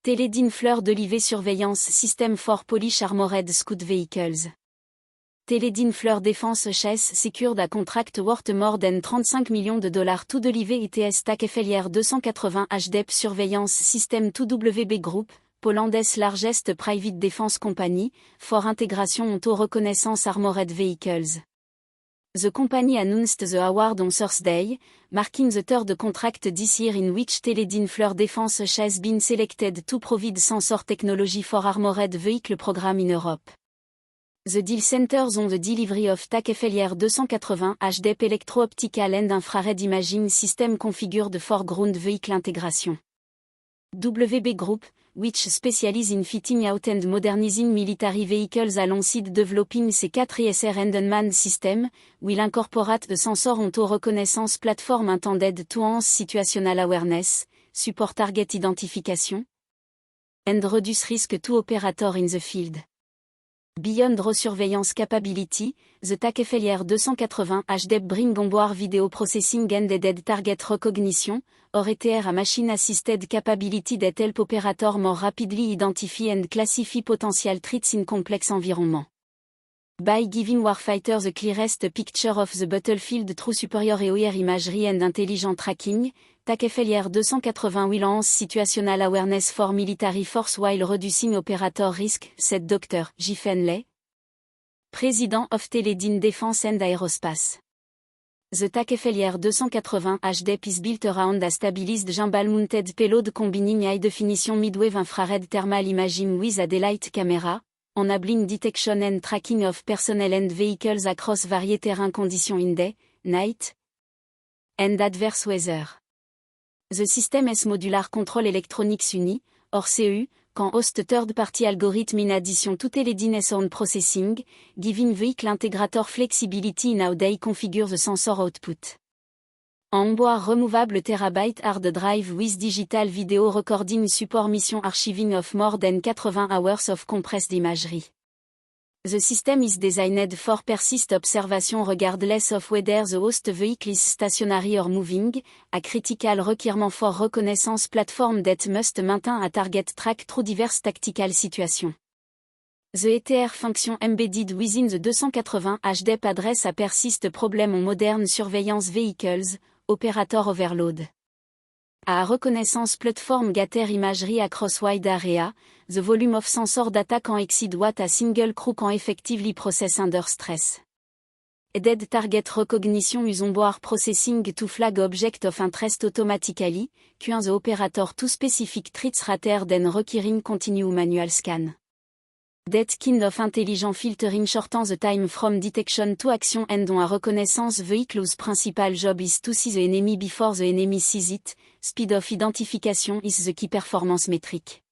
Teledyne Fleur d'Olivet Surveillance System for Polish Armored Scout Vehicles. Teledyne Fleur Defense Chase secured a contract worth more than $35 million to d'Olivet ETS TAC-FLR 280 HDEP Surveillance System to WB Group, Poland's largest private defense company, for integration onto reconnaissance armored vehicles. The company announced the award on Thursday, marking the third contract this year in which Teledyne Fleur Defense has been selected to provide sensor technology for armored vehicle program in Europe. The deal centers on the delivery of TAC-FLR 280 HDEP electro-optical and infrared imaging system configured for ground vehicle integration. WB Group, which specializes in fitting out and modernizing military vehicles alongside developing C4 ISR and unmanned system, will incorporate the sensor onto reconnaissance platform intended to enhance situational awareness, support target identification, and reduce risk to operator in the field. Beyond raw surveillance capability, the TAC-FLR 280 HDEP bring onboard video processing and aided target recognition, or ETR a machine-assisted capability that help operator more rapidly identify and classify potential threats in complex environment. By giving warfighters the clearest picture of the battlefield through superior EOR imagery and intelligent tracking, TAC-FLR 280 will enhance situational awareness for military force while reducing operator risk, said Dr. J. Fenley, President of Teledyne Defense and Aerospace. The TAC-FLR 280 HDEP is built around a stabilized gimbal-mounted payload combining high-definition mid-wave infrared thermal imaging with a daylight camera, enabling detection and tracking of personnel and vehicles across various terrain conditions in day, night, and adverse weather. The system is Modular Control Electronics Uni, or CEU, can host third-party algorithm in addition to Teledyne sound processing, giving vehicle integrator flexibility in how they configure the sensor output. Onboard removable terabyte hard drive with digital video recording support mission archiving of more than 80 hours of compressed imagery. The system is designed for persist observation regardless of whether the host vehicle is stationary or moving, a critical requirement for reconnaissance platform that must maintain a target track through diverse tactical situations. The ETR function embedded within the 280 HDEP address a persist problem on modern surveillance vehicles, operator overload. A reconnaissance platform gather imagery across wide area, the volume of sensor data can exceed what a single crew can effectively process under stress. Aided target recognition use onboard processing to flag object of interest automatically, cueing the operator to specific threats rather than requiring continuous manual scan. That kind of intelligent filtering shortens the time from detection to action and on a reconnaissance vehicle's principal job is to see the enemy before the enemy sees it. Speed of identification is the key performance metric.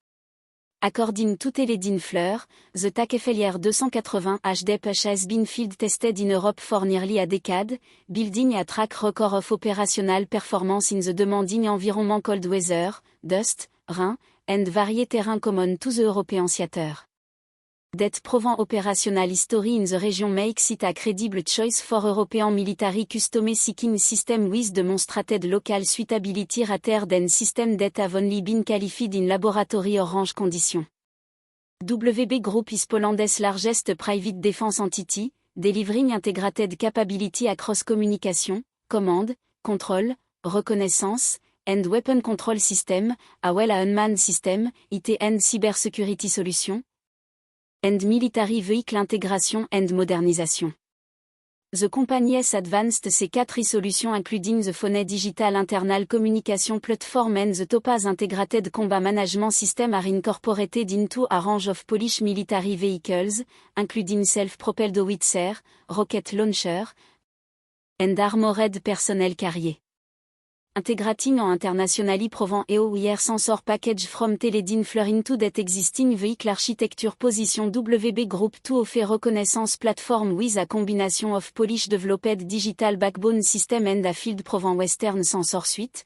According to Teledyne Fleur, the TAC-FLR 280 HDEP has been field tested in Europe for nearly a decade, building a track record of operational performance in the demanding environment cold weather, dust, rain, and various terrains common to the European theater. That proven operational history in the region makes it a credible choice for European military custom seeking system with demonstrated local suitability rather than system that have only been qualified in laboratory or range conditions. WB Group is Poland's largest private defense entity, delivering integrated capability across communication, command, control, reconnaissance, and weapon control system, as well as unmanned system, IT and cybersecurity solutions, and military vehicle integration and modernization. The company has advanced C4 solutions including the Phone Digital Internal Communication Platform and the Topaz Integrated Combat Management System are incorporated into a range of Polish military vehicles, including self-propelled howitzer, rocket launcher, and armored personnel carrier. Integrating en internationally proven EOR sensor package from Teledyne Fleur into that existing vehicle architecture position WB Group to offer reconnaissance platform with a combination of Polish developed digital backbone system and a field proven Western sensor suite.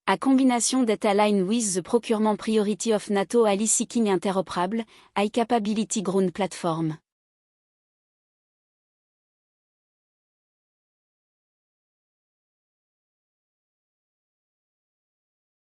A combination that align with the procurement priority of NATO ally seeking interoperable, high capability ground platform.